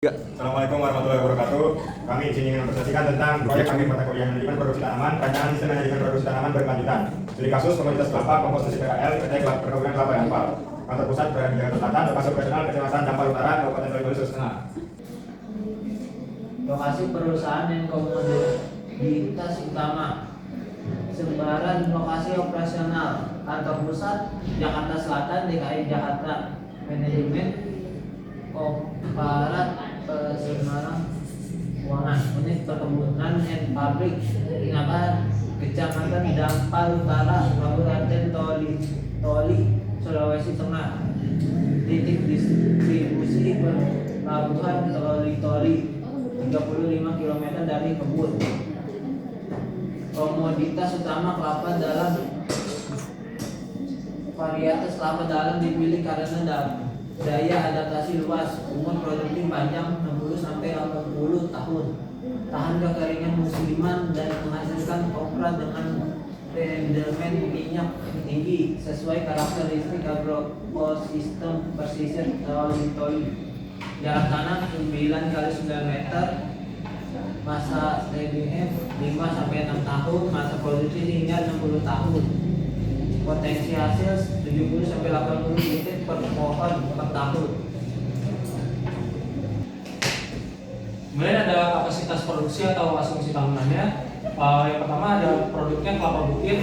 Assalamualaikum warahmatullahi wabarakatuh. Kami di sini ingin mempresentasikan tentang proyek kami mata kuliah manajemen produksi tanaman, rancangan sistem manajemen produksi tanaman berkelanjutan. Studi kasus komoditas kelapa, komposisi PKL, PT Perkebunan Kelapa Yampal. Kantor pusat berada di Jakarta Selatan, lokasi operasional Kecamatan Dampar Utara, Kabupaten Kalimantan Tengah. Lokasi perusahaan dan komoditas utama. Sebaran lokasi operasional kantor pusat Jakarta Selatan, DKI Jakarta. Manajemen Koparat Semarang Keuangan. Unit perkebunan dan pabrik Inabahan, Kecamatan Dampar Utara, Kabupaten Toli, Sulawesi Tengah. Titik distribusi pelabuhan Toli 35 km dari kebun. Komoditas utama kelapa dalam. Varietas kelapa dalam dipilih karena daya adaptasi luas, umur produktif panjang 60 sampai 80 tahun, tahan kekeringan musiman dan menghasilkan kopra dengan rendemen minyak tinggi sesuai karakteristik agrokosistem pesisir Toli. Jarak tanam 9 kali 9 meter, masa TBF 5 sampai 6 tahun, masa produksi hingga 60 tahun. Potensi hasil 70 sampai 80 liter per pohon per tahun. Kemudian ada kapasitas produksi atau asumsi tahunannya. Yang pertama ada produknya kelapa bukit,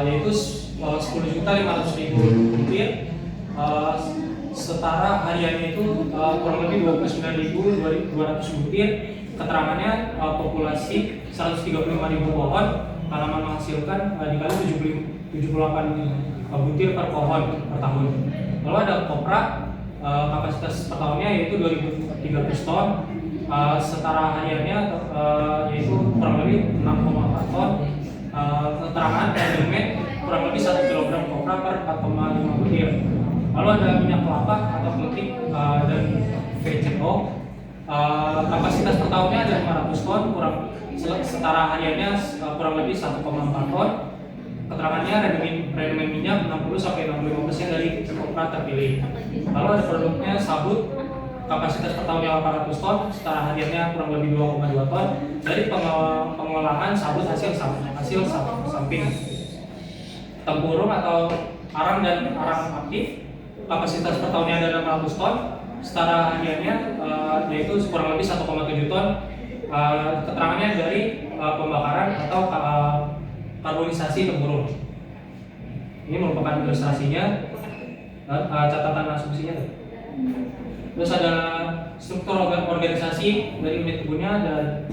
yaitu 10.500.000 butir. Setara hariannya itu kurang lebih 29.200 butir. Keterangannya populasi 135.000 pohon, tanaman menghasilkan dikali 78 butir per pohon per tahun. Lalu ada kopra, kapasitas per tahunnya yaitu 2.300 ton, setara hariannya yaitu kurang lebih 6,4 ton. Keterangan rendemen kurang lebih 1 kg kopra per 4,5 butir. Lalu ada minyak kelapa atau peletik dan VCO. Kapasitas per tahunnya ada 500 ton, setara hariannya kurang lebih 1,4 ton. Keterangannya rendemen minyak 60-65% dari kopra terpilih. Lalu ada produknya sabut, kapasitas per tahunnya 800 ton, setara hariannya kurang lebih 2,2 ton dari pengolahan sabut hasil samping. Tempurung atau arang dan arang aktif, kapasitas per tahunnya ada 600 ton, setara hariannya yaitu kurang lebih 1,7 ton. Keterangannya dari pembakaran atau karbonisasi tempurung. Ini merupakan ilustrasinya, catatan asumsinya. Terus ada struktur organisasi dari unit kebunnya, ada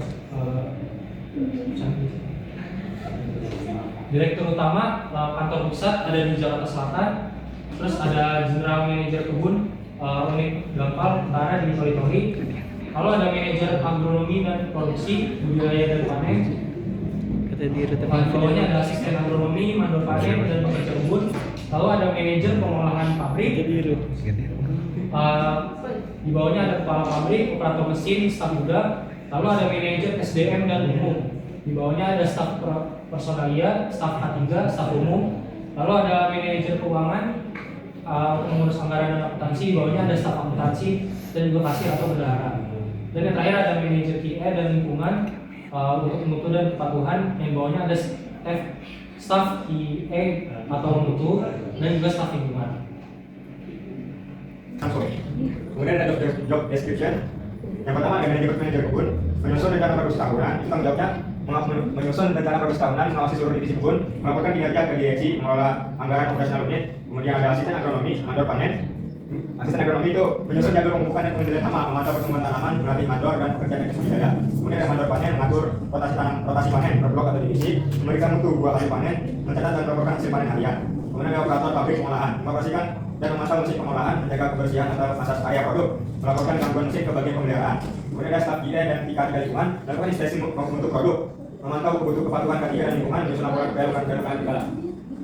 direktur utama kantor pusat ada di Jakarta Selatan. Terus ada general manager kebun unit Dampar Utara di Toli. Lalu ada manajer agronomi dan produksi, budidaya dan panen. Bawahnya ada asisten agronomi, mandor panen dan pekerja kebun. Lalu ada manajer pengolahan pabrik. Di bawahnya ada kepala pabrik, operator mesin, staf juga. Lalu ada manajer SDM dan umum. Di bawahnya ada staf personalia, staf K3, staf umum. Lalu ada manajer keuangan, pengurus anggaran dan akuntansi. Di bawahnya ada staf akuntansi dan juga kasir atau bendahara. Dan yang terakhir ada manajer QA dan lingkungan, untuk mutu dan kepatuhan. Yang bawahnya ada staf QA atau mutu dan juga staf lingkungan. Kemudian ada job description. Yang pertama ada manajer kebun, menyusun rencana produksi tahunan. Itu tanggung jawabnya menyusun rencana produksi tahunan, mengawasi seluruh divisi kebun, melaporkan kinerja ke direksi, mengelola anggaran operasional unit. Kemudian ada asisten agronomi, mandor panen. Asisten agronomi itu menyusun jadwal pemupukan dan pengendalian hama, memantau pertumbuhan tanaman, melatih mandor dan pekerja teknis budidaya. Kemudian ada mandor panen, mengatur rotasi panen per blok atau divisi, memberikan mutu buah hasil panen, mencatat dan melaporkan hasil panen harian. Kemudian ada operator pabrik pengolahan, mengoperasikan dan memantau mesin pengolahan, menjaga kebersihan antara masa area produk, melaporkan gangguan mesin ke bagian pemeliharaan. Kemudian ada staf GI dan TK lingkungan, melakukan inspeksi untuk produk, memantau kepatuhan K3 dan lingkungan, menyusun laporan kebayaran dan segala.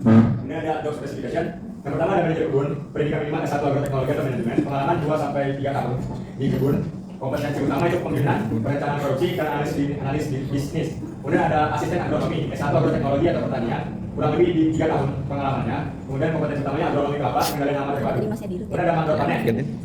Kemudian ada job specification. Yang pertama ada manajer kebun, pendidikan minimal S1 agroteknologi atau manajemen, pengalaman 2-3 tahun di kebun, kompetensi utama itu pembinaan, perencanaan produksi, dan analis bisnis. Kemudian ada asisten agronomi, S1 agroteknologi atau pertanian, kurang lebih di 3 tahun pengalamannya. Kemudian kompetensi utamanya agronomi kelapa, pengendalian hama terpadu. Kemudian ada mandor panen,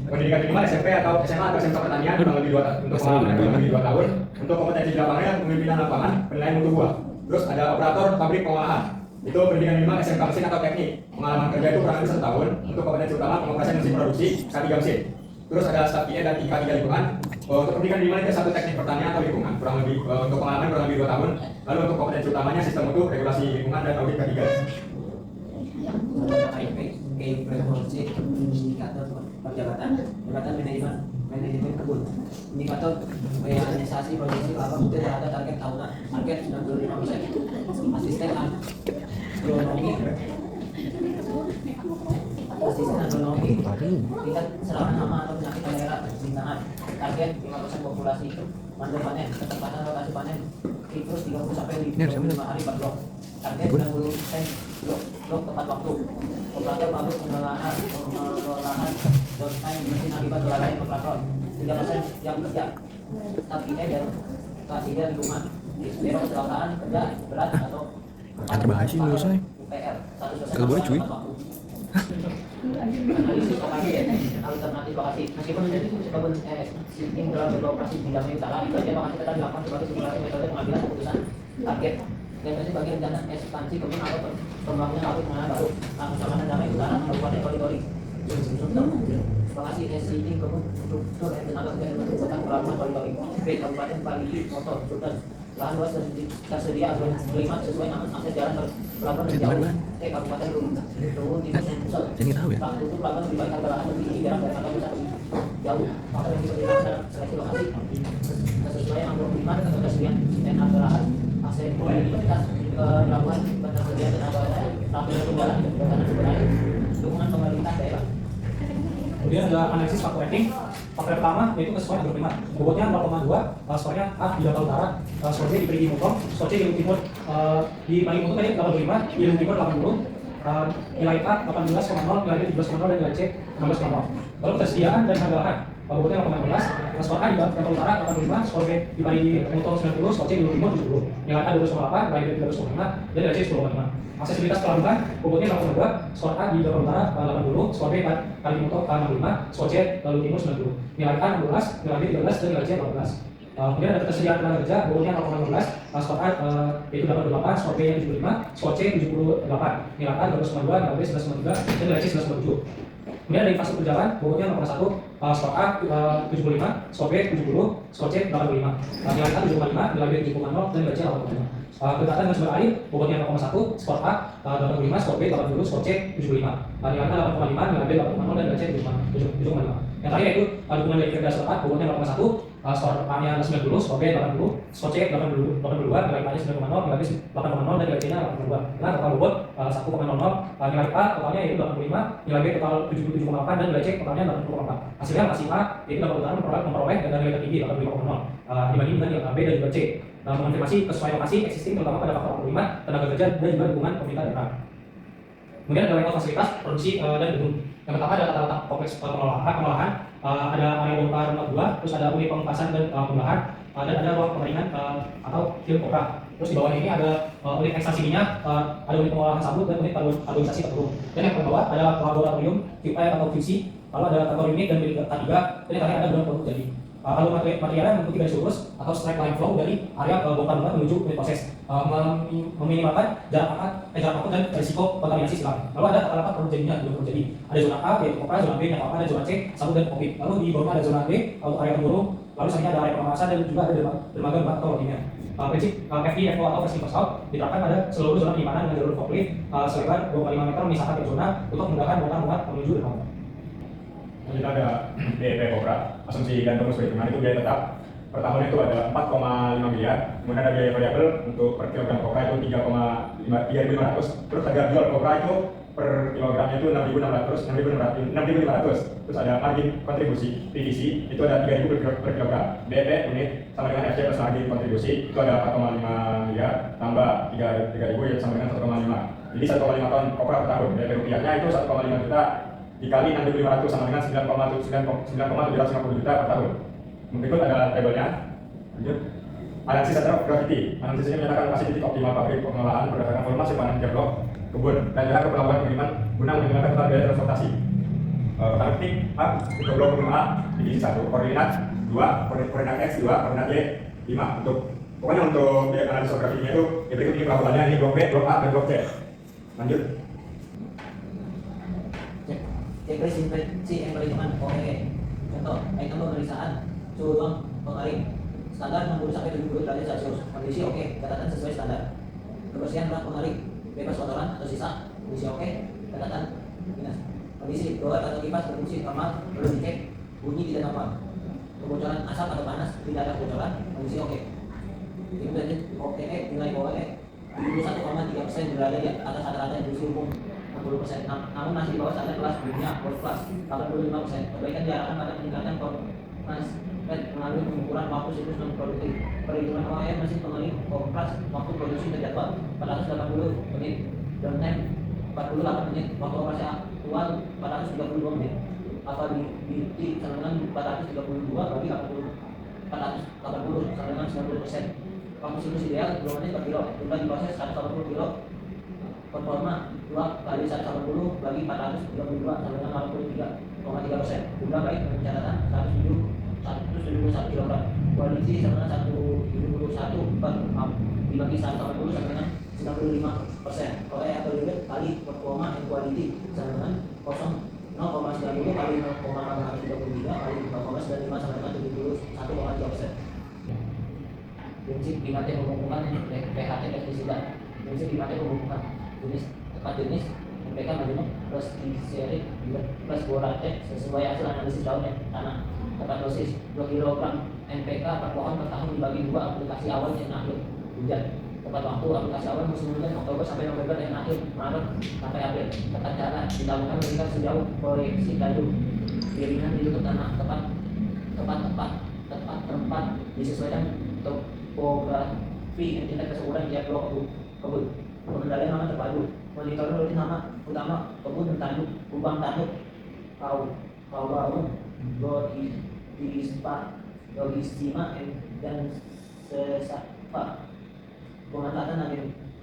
pendidikan minimal SMP atau SMA atau SMK pertanian, kurang lebih 2 tahun untuk pengalaman kurang lebih 2 tahun. Untuk kompetensi di lapangannya, pemimpinan lapangan, penilaian mutu buah. Terus ada operator pabrik pengolahan, itu pendidikan minimal SMK mesin atau teknik. Pengalaman kerja itu kurang lebih 1 tahun. Untuk kompetensi utama pengoperasian mesin produksi, K3 mesin. Terus ada staf IE dan K3 lingkungan. Untuk pendidikan minimal itu 1 teknik pertanian atau lingkungan, kurang lebih untuk pengalaman kurang lebih 2 tahun. Lalu untuk kompetensi utamanya sistem mutu, regulasi lingkungan dan audit K3. Revolusi indikator perjabatan manajemen kebun, indikator realisasi produksi kelapa muda terhadap target tahunan, target 95%. Asisten agronomi tingkat serangan hama atau penyakit daerah persintangan, target 5% populasi. Mandor panen, ketepatan rotasi panen siklus 30 sampai 25 hari per blok, target 90% blok tepat waktu. Operator pabrik pengolahan time mesin akibat kelalaian operator 3% jam kerja. Tapi dan K3 lingkungan, zero kecelakaan kerja berat atau terbahas sih menurut saya. UPR 100% Kagak boleh cuy. Analisis lokasi alternatif lokasi. Meskipun menjadi kebun sistem dalam beroperasi di dalam utara, itu aja lokasi tetap dilakukan sebagai simulasi metode pengambilan keputusan target. Dan itu bagi rencana ekspansi kebun atau pembangunan pabrik menanam baru, kecamatan Damai Utara, Kabupaten Koli-Koli. Lokasi existing kebun struktur dan tenaga kerja dan kota Pelabuhan Koli-Koli. B. Kabupaten Parigi, Motor, Sultan. Lahan luas tersedia berlimat sesuai nama akses jalan pelabuhan dan jauh. Kabupaten Luhur Timur dan Pusat. Waktu itu pelabuhan lebih baik harga lahan lebih tinggi jarak dari kantor pusat jauh. Maka yang diperlukan adalah seleksi lokasi sesuai yang berlimat ketersediaan dan harga lahan akses mobilitas pelabuhan ketersediaan tenaga rampung jalan dan sumber air, dukungan pemerintah daerah. Kemudian ada analisis faktor rating. Faktor pertama yaitu kesesuaian agroklimat. Bobotnya 0,2, skornya A di Jakarta Utara, skor B di Perigi Mutong, skor C di Luhut Timur. Di Perigi Mutong tadi 85, di Luhut Timur 80, nilai A 18,0, nilai B 17,0 dan nilai C 16,0. Lalu ketersediaan dan harga lahan. Bobotnya 0,15, skor A di Jakarta Utara 85, skor B di Perigi Mutong 90, skor C di Luhut Timur 70, nilai A 12,8, nilai B 13,5 dan nilai C 10,5. Aksesibilitas pelabuhan, bobotnya 0,2, skor A di Jakarta Utara 80, skor B kali Muto 65, skor C Lalu Timur 90, nilai A 16, nilai B 13 dan nilai C 18. Kemudian ada ketersediaan tenaga kerja, bobotnya 0,15, skor A yaitu 88, skor B yang 75, skor C 78, nilai A 12,2, nilai B 11,3 dan nilai C 11,7. Kemudian ada infrastruktur jalan, bobotnya 0,1, skor A 75, skor B 70, skor C 85, nilai A 7,5, nilai B 7,0 dan nilai C 8,5. Kedekatan dengan sumber air, bobotnya 0,1, skor A 85, skor B 80, skor C 75, nilai A 8,5, nilai B 8,0 dan nilai C 7,5. Yang terakhir yaitu dukungan dari kerja setempat, bobotnya 0,1, skor A-nya 90, skor B 80, skor C 82, nilai A-nya 9,0, nilai B 8,0 dan nilai C-nya 82. Nah, total bobot 1,00, nilai A totalnya yaitu 85, nilai B total 77,8 dan nilai C totalnya 80,4. Hasilnya masih A yaitu dapat utara memperoleh dan nilai tertinggi 85,0 dibanding dengan nilai B dan juga C. Mengonfirmasi kesesuaian lokasi existing terutama pada faktor agroklimat, tenaga kerja dan juga dukungan pemerintah daerah. Kemudian ada level fasilitas produksi dan gedung. Yang pertama ada tata letak kompleks pengolahan, ada area bongkar muat buah, terus ada unit pengepasan dan pengolahan, dan ada ruang pengeringan atau field kopra. Terus di bawah ini ada unit ekstraksi minyak, ada unit pengolahan sabut dan unit karbonisasi petrol. Dan yang ke bawah ada laboratorium QI atau QC, lalu ada kantor unit dan bilik K3, dan yang terakhir ada gudang produk jadi. Lalu materialnya mengikuti garis lurus atau straight line flow dari area bongkar muat menuju unit proses, meminimalkan jarak angkut dan risiko kontaminasi silang. Lalu ada tata letak produk jadinya, jadi ada zona A yaitu kopra, zona B yang apa, dan zona C sabut dan kopi. Lalu di bawahnya ada zona D untuk area tempurung, lalu selanjutnya ada area pengemasan dan juga ada dermaga atau loadingnya. Prinsip FD, FO atau first in first out diterapkan pada seluruh zona penyimpanan dengan jalur forklift selebar 25 meter memisahkan tiap zona untuk memudahkan bongkar muat menuju dermaga. Kita ada BEP Kopra, asumsi dan rumus perhitungan itu biaya tetap per tahun itu ada 4,5 miliar. Kemudian ada biaya variabel untuk per kilogram kopra itu 3.500. Terus harga jual kopra itu per kilogramnya itu 6.500. Terus ada margin kontribusi PVC itu ada 3.000 per kilogram. BEP unit sama dengan FC plus margin kontribusi itu ada 4,5 miliar tambah 3.000 yang sama dengan 1,5. Jadi 1,5 ton kopra per tahun. BEP rupiahnya itu 1,5 juta dikali 6.500 sama dengan 9,750 juta per tahun. Berikut ada tabelnya. Lanjut. Analisis atau gravity. Analisis ini menyatakan lokasi titik optimal pabrik pengelolaan berdasarkan volume simpanan tiap blok kebun dan jarak ke pelabuhan pengiriman guna menggunakan total biaya transportasi. Pertama titik A, titik blok kebun A, divisi 1, koordinat 2, koordinat X 2, koordinat Y 5. Pokoknya untuk analisis gravity itu berikut ini pelabuhannya, ini blok B, blok A, dan blok C. Lanjut. Checklist inspeksi environment OEE. Contoh, item pemeriksaan suhu ruang pengering standar 60 sampai 70 derajat Celcius. Kondisi oke, catatan sesuai standar. Kebersihan ruang pengering bebas kotoran atau sisa. Kondisi oke, catatan minus. Kondisi blower atau kipas berfungsi normal, perlu dicek. Bunyi tidak normal. Kebocoran asap atau panas, tidak ada kebocoran. Kondisi oke. Kemudian OEE nilai OEE 71,3% berada di atas rata-rata industri umum 60%, namun masih di bawah standar kelas dunia world class 85%. Perbaikan diarahkan pada peningkatan performance rate melalui pengukuran waktu siklus non produktif. Perhitungan OEE mesin pengering kompres waktu produksi terjadwal 480 menit, downtime 48 menit, waktu operasi aktual 432 menit. Availability sama dengan 432 bagi 480 sama dengan 90%. Waktu siklus ideal 2 menit per kilo, jumlah diproses 180 kilo. Performa 2 kali 180 bagi 432 sama dengan 83,3%. Jumlah baik dengan catatan 171 kg. Kualiti sama dengan 171 per dibagi 180 sama dengan 95%. OEE aggregate kali performa and quality sama dengan 0,90 kali 0,633 kali 4,95 sama dengan 71,3%. Prinsip dimakai mengumpulkan PHT pestisida. Prinsip dimakai mengumpulkan tepat jenis NPK majemuk plus gliserit plus borate sesuai hasil analisis daun dan tanah. Tepat dosis 2 kg NPK per pohon per tahun dibagi 2. Aplikasi awal dan akhir hujan. Tepat waktu aplikasi awal musim hujan Oktober sampai November dan akhir Maret sampai April. Tepat cara dilakukan meningkat sejauh proyeksi kayu. Piringan ditutup tanah tepat tempat disesuaikan topografi dan tingkat kesuburan tiap blok kebun. Pengendalian nama terpadu, monitoring rutin nama utama kebun dan tanduk, lubang tanduk, kawaun, logistima dan sesapa. Pengatatan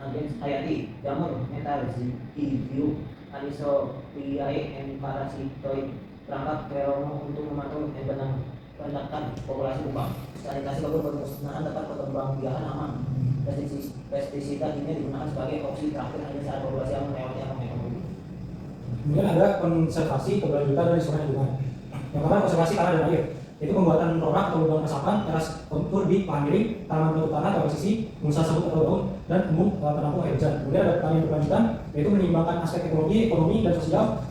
agen hayati, jamur, metal, zikiu, anisopliae, and parasitoid. Perangkap feromo untuk memantau dan penangkan populasi lubang. Sanitasi kebun bermusnahan dapat perkembangbiakan aman. Pestisida ini digunakan sebagai opsi terakhir hanya saat populasi yang melewati alam ekonomi. Kemudian ada konservasi keberlanjutan dari sungai lingkungan. Yang pertama konservasi tanah dan air, yaitu pembuatan rondak atau lubang resapan, teras kontur di lahan miring, tanaman penutup tanah atau sisi, musa sebut atau daun, dan embung penampung air hujan. Kemudian ada pertanian berkelanjutan, yaitu menyeimbangkan aspek ekologi, ekonomi, dan sosial.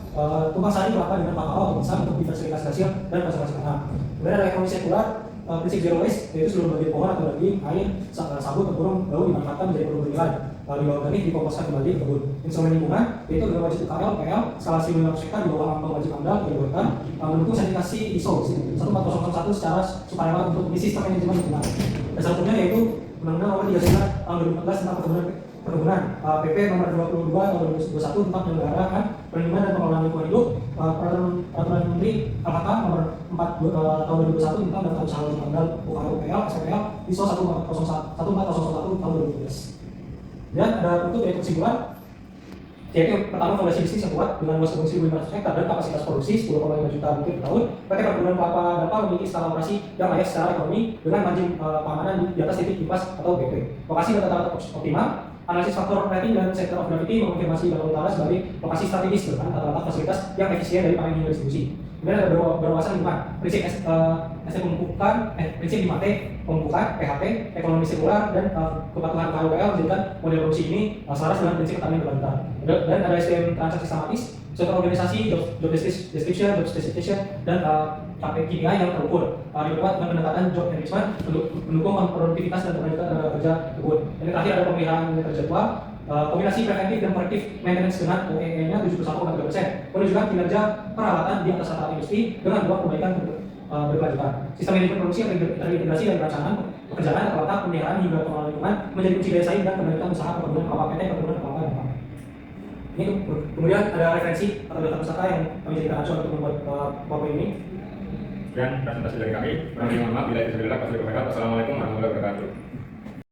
Tumpang sari kelapa dengan kakao atau pisang untuk diversifikasi hasil dan konservasi tanah. Kemudian ada ekonomi sekular. Prinsip zero waste, yaitu seluruh bagian pohon atau daging, air, sabut, tempurung, daun dimanfaatkan menjadi produk bernilai. Limbah organik dikomposkan kembali ke kebun. Instrumen lingkungan, yaitu dengan wajib UKL, PL, skalasi 500 hektar di bawah ambang wajib AMDAL dibuatkan, mendukung sertifikasi ISO 14001 secara sukarela untuk sistem manajemen lingkungan. Dasar hukumnya yaitu Undang-Undang Nomor 39 Tahun 2014 tentang perkebunan, PP Nomor 22 Tahun 2021 tentang penyelenggaraan perlindungan dan pengelolaan lingkungan hidup, Peraturan Menteri LHK Nomor 4 Tahun 2021 tentang data usaha wajib AMDAL UKL, SPPL, ISO 14001 Tahun 2012. Dan ada bentuk yaitu kesimpulan, yaitu pertama fondasi bisnis yang kuat dengan luas kebun 1.500 hektar dan kapasitas produksi 10,5 juta butir per tahun. PT Perkebunan Kelapa Dapa memiliki skala operasi yang layak secara ekonomi dengan margin keamanan di atas titik kipas atau BP. Lokasi dan tata optimal. Analisis faktor rating dan center of gravity mengonfirmasi Bangka Utara sebagai lokasi strategis dengan tata-tata fasilitas yang efisien dari panen hingga distribusi. Kemudian ada berwawasan lingkungan, prinsip prinsip 5T, pembukaan, PHP, ekonomi sirkular, dan kepatuhan KUPL menjadikan model produksi ini selaras dengan prinsip pertanian berkelanjutan. Dan ada SDM transaksi sistematis, struktur organisasi, job description, job specification, dan KPI yang terukur. Diperkuat dengan pendekatan job enrichment, mendukung produktivitas dan kelanjutan tenaga kerja kebun. Dan terakhir ada pemeliharaan yang terjadwal, kombinasi preventif dan korektif maintenance dengan OEE-nya 71,3%, menunjukkan kinerja peralatan di atas rata industri dengan dua perbaikan berkelanjutan. Sistem manajemen produksi yang terintegrasi dan perencanaan pekerjaan atau letak pemeliharaan hingga pengelolaan lingkungan menjadi kunci daya saing dan kelanjutan usaha perkebunan kelapa PT Perkebunan Kelapa Dapa. Ini kemudian ada referensi atau data pusaka yang kami jadikan acuan untuk membuat PowerPoint ini. Sekian presentasi dari kami. Kurang lebih mohon maaf bila itu terjadi. Wassalamualaikum warahmatullahi wabarakatuh.